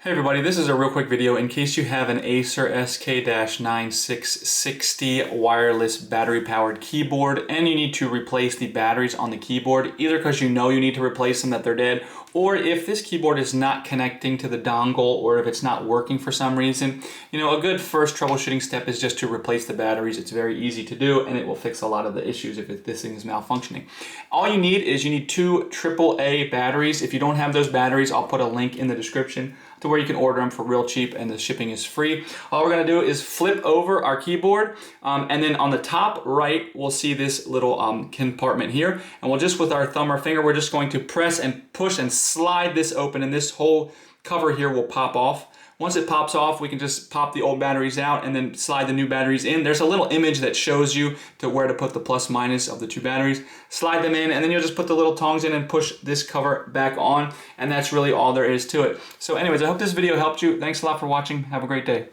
Hey everybody, this is a real quick video in case you have an Acer SK-9660 wireless battery powered keyboard and you need to replace the batteries on the keyboard, either because you know you need to replace them, that they're dead, or if this keyboard is not connecting to the dongle or if it's not working for some reason. You know, a good first troubleshooting step is just to replace the batteries. It's very easy to do and it will fix a lot of the issues if this thing is malfunctioning. All you need is two AAA batteries. If you don't have those batteries, I'll put a link in the description to where you can order them for real cheap and the shipping is free. All we're gonna do is flip over our keyboard and then on the top right, we'll see this little compartment here. And we'll just, with our thumb or finger, we're just going to press and push and slide this open and this whole cover here will pop off. Once it pops off, we can just pop the old batteries out and then slide the new batteries in. There's a little image that shows you to where to put the plus minus of the two batteries. Slide them in and then you'll just put the little tongs in and push this cover back on, and that's really all there is to it. So anyways, I hope this video helped you. Thanks a lot for watching. Have a great day.